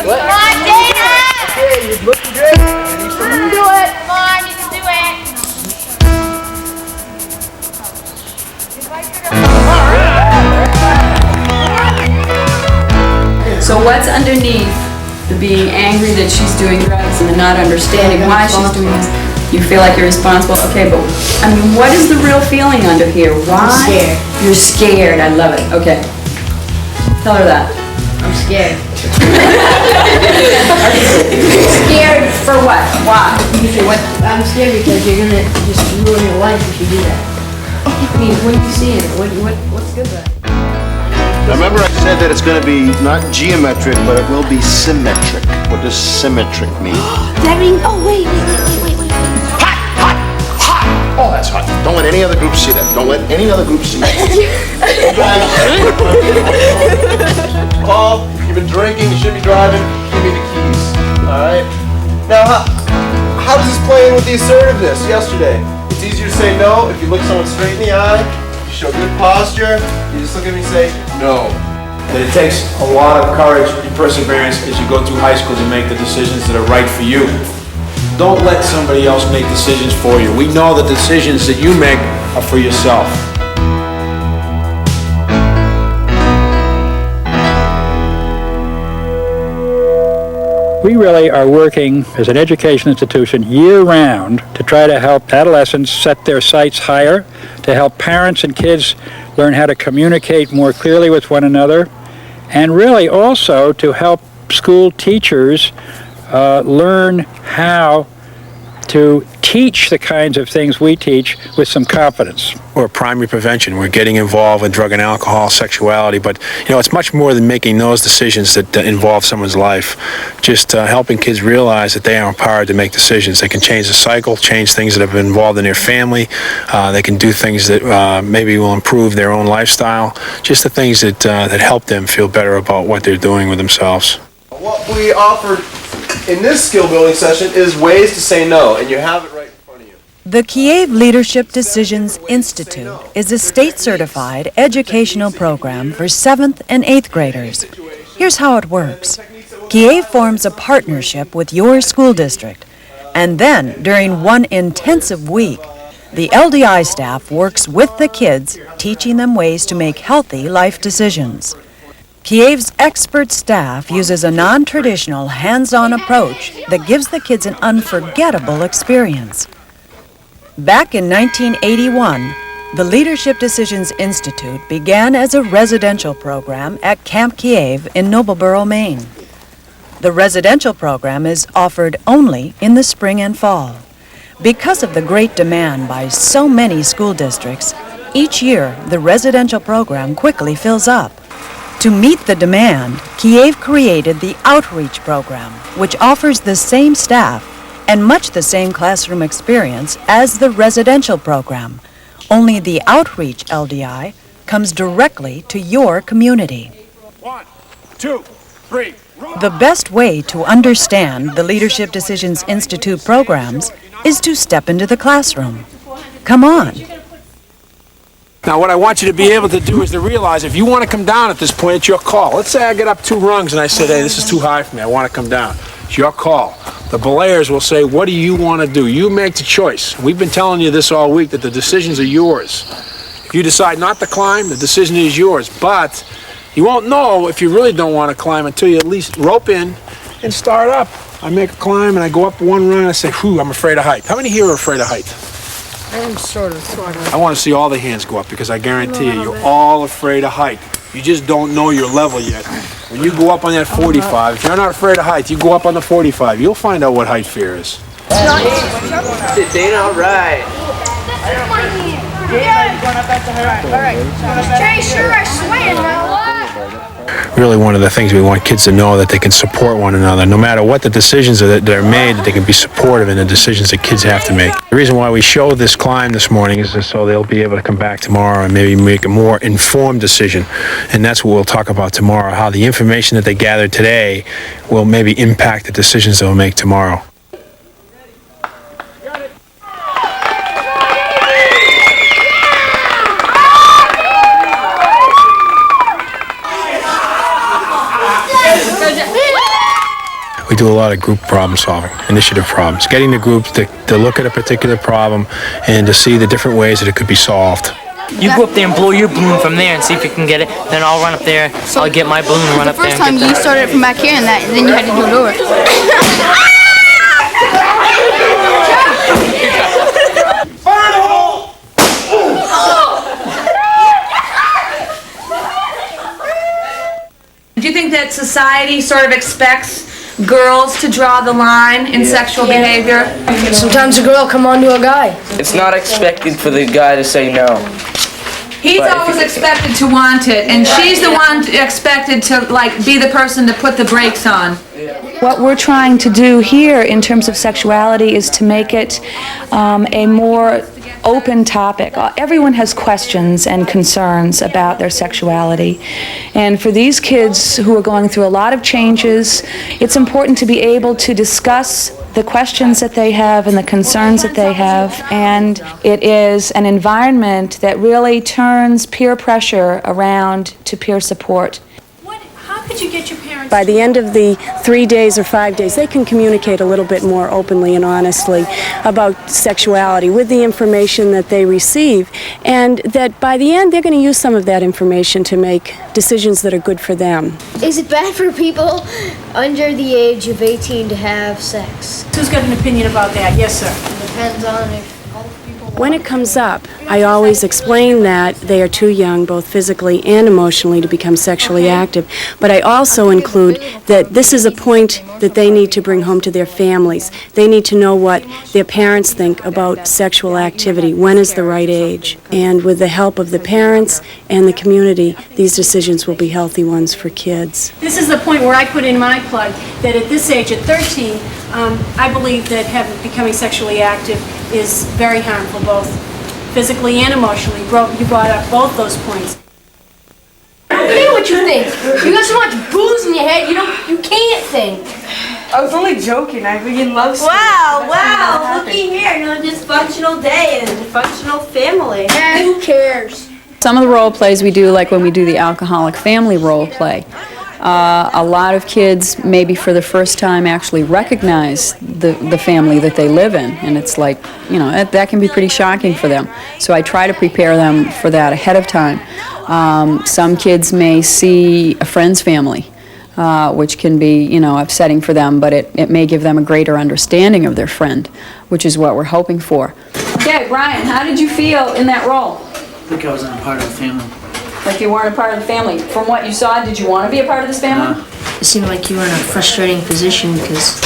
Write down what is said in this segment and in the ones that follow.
What? Come on, Dana! Okay, you're looking good. You can do it. Come on, you can do it. So what's underneath the being angry that she's doing drugs and the not understanding why she's doing this? You feel like you're responsible. Okay, but I mean, what is the real feeling under here? Why? I'm scared. You're scared. I love it. Okay. Tell her that. I'm scared. Scared for what? Why? What? I'm scared because you're gonna just ruin your life if you do that. I mean, what do you see in it? What's good about it? Now remember I said that it's going to be not geometric, but it will be symmetric. What does symmetric mean? That means, oh wait. Hot, hot, hot! Oh, that's hot. Don't let any other group see that. Don't let any other group see that. Paul, you've been drinking, you shouldn't be driving. Give me the keys, all right? Now, how does this play in with the assertiveness yesterday? It's easier to say no if you look someone straight in the eye, you show good posture, you just look at me and say, no. That it takes a lot of courage and perseverance as you go through high school to make the decisions that are right for you. Don't let somebody else make decisions for you. We know the decisions that you make are for yourself. We really are working as an education institution year-round to try to help adolescents set their sights higher, to help parents and kids learn how to communicate more clearly with one another, and really also to help school teachers learn how to teach the kinds of things we teach with some confidence. Or primary prevention. We're getting involved with drug and alcohol, sexuality, but it's much more than making those decisions that involve someone's life. Just helping kids realize that they are empowered to make decisions. They can change the cycle, change things that have been involved in their family. They can do things that maybe will improve their own lifestyle. Just the things that help them feel better about what they're doing with themselves. What we offered in this skill building session is ways to say no, and you have it right in front of you. The Kieve Leadership Decisions Institute is a state-certified educational program for 7th and 8th graders. Here's how it works. Kieve forms a partnership with your school district, and then during one intensive week, the LDI staff works with the kids, teaching them ways to make healthy life decisions. Kieve's expert staff uses a non-traditional, hands-on approach that gives the kids an unforgettable experience. Back in 1981, the Leadership Decisions Institute began as a residential program at Camp Kieve in Noblesboro, Maine. The residential program is offered only in the spring and fall. Because of the great demand by so many school districts, each year the residential program quickly fills up. To meet the demand, Kieve created the Outreach program, which offers the same staff and much the same classroom experience as the residential program. Only the Outreach LDI comes directly to your community. 1, 2, 3. The best way to understand the Leadership Decisions Institute programs is to step into the classroom. Come on. Now what I want you to be able to do is to realize if you want to come down at this point, it's your call. Let's say I get up 2 rungs and I said, hey, this is too high for me, I want to come down. It's your call. The belayers will say, what do you want to do? You make the choice. We've been telling you this all week that the decisions are yours. If you decide not to climb, the decision is yours. But you won't know if you really don't want to climb until you at least rope in and start up. I make a climb and I go up 1 rung and I say, whew, I'm afraid of height. How many here are afraid of height? I am sort of. I want to see all the hands go up because I guarantee you, you're all afraid of height. You just don't know your level yet. When you go up on that 45, if you're not afraid of height, you go up on the 45, you'll find out what height fear is. Dana, all right. Jay, sure, I swear, now. Really one of the things we want kids to know, that they can support one another. No matter what the decisions that are made, that they can be supportive in the decisions that kids have to make. The reason why we show this climb this morning is so they'll be able to come back tomorrow and maybe make a more informed decision. And that's what we'll talk about tomorrow, how the information that they gathered today will maybe impact the decisions they'll make tomorrow. we do a lot of group problem solving, initiative problems, getting the groups to look at a particular problem and to see the different ways that it could be solved. You go up there and blow your balloon from there and see if you can get it. Then I'll run up there. I'll get my balloon and run up there. The first time you started it from back here and then you had to do it over. Do you think that society sort of expects girls to draw the line in sexual behavior? Sometimes a girl come on to a guy. It's not expected for the guy to say no. He's always expected to want it, and she's the one expected to, like, be the person to put the brakes on. What we're trying to do here in terms of sexuality is to make it a more open topic. Everyone has questions and concerns about their sexuality. And for these kids who are going through a lot of changes, it's important to be able to discuss the questions that they have and the concerns that they have. And it is an environment that really turns peer pressure around to peer support. How could you get your parents? By the end of the 3 days or 5 days, they can communicate a little bit more openly and honestly about sexuality with the information that they receive, and that by the end they're going to use some of that information to make decisions that are good for them. Is it bad for people under the age of 18 to have sex? Who's got an opinion about that? Yes, sir. It depends on if all people... When it comes up, I always explain that they are too young, both physically and emotionally, to become sexually active. But I also include that this is a point that they need to bring home to their families. They need to know what their parents think about sexual activity. When is the right age? And with the help of the parents and the community, these decisions will be healthy ones for kids. This is the point where I put in my plug, that at this age, at 13, I believe that becoming sexually active is very harmful, both physically and emotionally. You brought up both those points. Say what you think. You got so much booze in your head, you can't think. I was only joking. I freaking love school. Wow, looky here, dysfunctional day and a dysfunctional family. Who cares? Some of the role plays we do, like when we do the alcoholic family role play, a lot of kids maybe for the first time actually recognize the family that they live in, and it's like, that can be pretty shocking for them. So I try to prepare them for that ahead of time. Some kids may see a friend's family, which can be, upsetting for them, but it may give them a greater understanding of their friend, which is what we're hoping for. Okay, Brian, how did you feel in that role? I think I wasn't a part of the family. Like you weren't a part of the family. From what you saw, did you want to be a part of this family? It seemed like you were in a frustrating position because,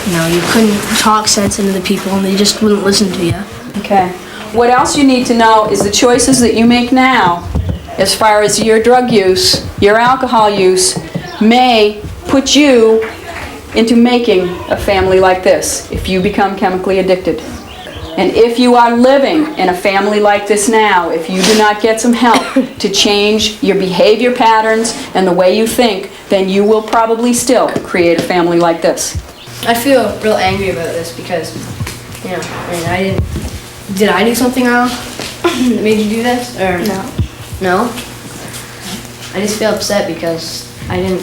you couldn't talk sense into the people and they just wouldn't listen to you. Okay. What else you need to know is the choices that you make now, as far as your drug use, your alcohol use, may put you into making a family like this if you become chemically addicted. And if you are living in a family like this now, if you do not get some help to change your behavior patterns and the way you think, then you will probably still create a family like this. I feel real angry about this because, did I do something wrong that made you do this? Or No. No? I just feel upset because I didn't.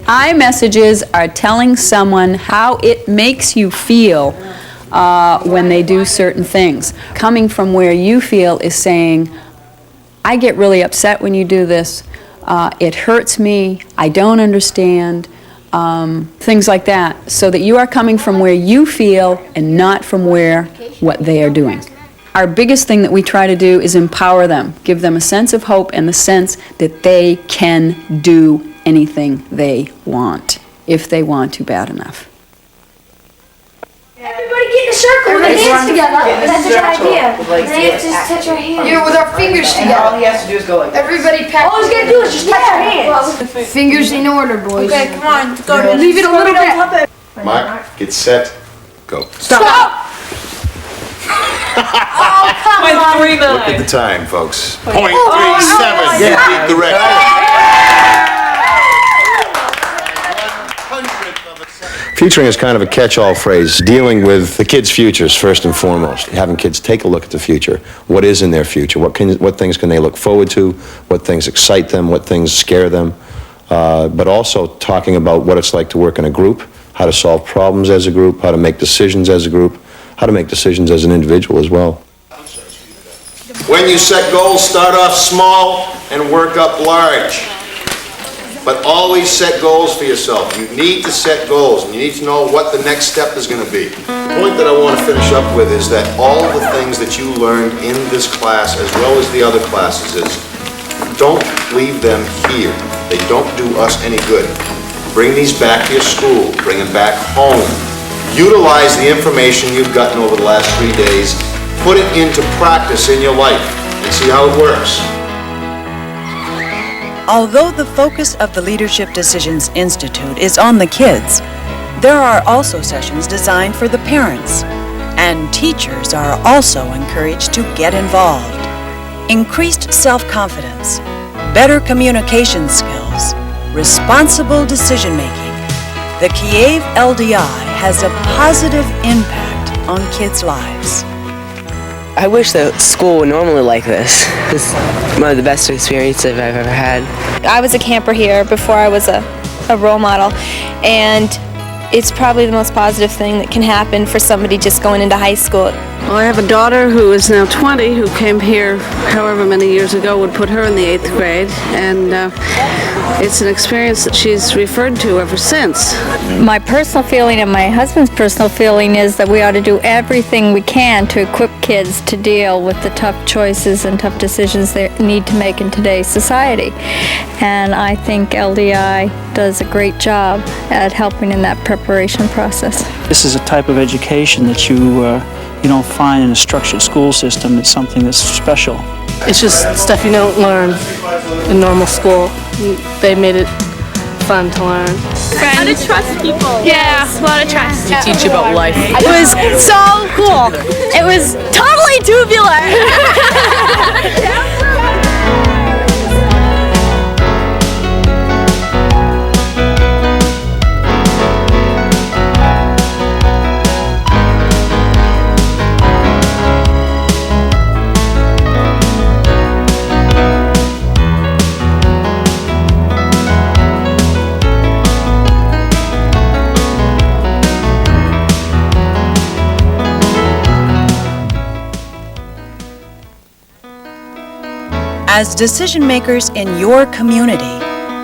iMessages are telling someone how it makes you feel when they do certain things. Coming from where you feel is saying, I get really upset when you do this, it hurts me, I don't understand, things like that, so that you are coming from where you feel and not from what they are doing. Our biggest thing that we try to do is empower them, give them a sense of hope and the sense that they can do anything they want, if they want to bad enough. Everybody get in a circle with their hands together. That's a good idea. Let's just touch our hands. Yeah, with our fingers together. All he has to do is go like that. Everybody pat. All he's got to do is just touch our hands. Fingers in order, boys. Okay, come on, go to Leave it a little bit. Mark, get set, go. Stop! Oh, come on. Look at the time, folks. .37. Yeah, the record. Futuring is kind of a catch-all phrase, dealing with the kids' futures first and foremost. Having kids take a look at the future. What is in their future? What things can they look forward to? What things excite them? What things scare them? but also talking about what it's like to work in a group, how to solve problems as a group, how to make decisions as a group, how to make decisions as an individual as well. When you set goals, start off small and work up large. But always set goals for yourself. You need to set goals, and you need to know what the next step is going to be. The point that I want to finish up with is that all the things that you learned in this class, as well as the other classes, is don't leave them here. They don't do us any good. Bring these back to your school. Bring them back home. Utilize the information you've gotten over the last 3 days. Put it into practice in your life and see how it works. Although the focus of the Leadership Decisions Institute is on the kids, there are also sessions designed for the parents, and teachers are also encouraged to get involved. Increased self-confidence, better communication skills, responsible decision-making. The Kieve LDI has a positive impact on kids' lives. I wish that school were normally like this. This is one of the best experiences I've ever had. I was a camper here before I was a role model, and it's probably the most positive thing that can happen for somebody just going into high school. Well, I have a daughter who is now 20 who came here however many years ago, would put her in the 8th grade, and it's an experience that she's referred to ever since. My personal feeling and my husband's personal feeling is that we ought to do everything we can to equip kids to deal with the tough choices and tough decisions they need to make in today's society. And I think LDI does a great job at helping in that preparation process. This is a type of education that you don't find in a structured school system. It's something that's special. It's just stuff you don't learn in normal school. They made it fun to learn. How to trust people. Yeah, a lot of trust. They teach you about life. It was so cool. It was totally tubular. As decision makers in your community,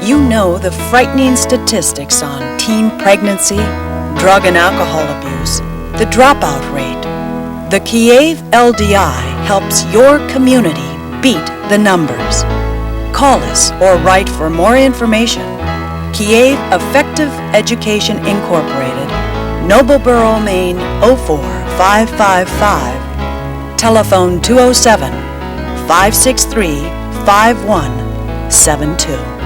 you know the frightening statistics on teen pregnancy, drug and alcohol abuse, the dropout rate. The Kieve LDI helps your community beat the numbers. Call us or write for more information. Kieve Effective Education Incorporated, Nobleboro, Maine 04555. Telephone 207-563-5172.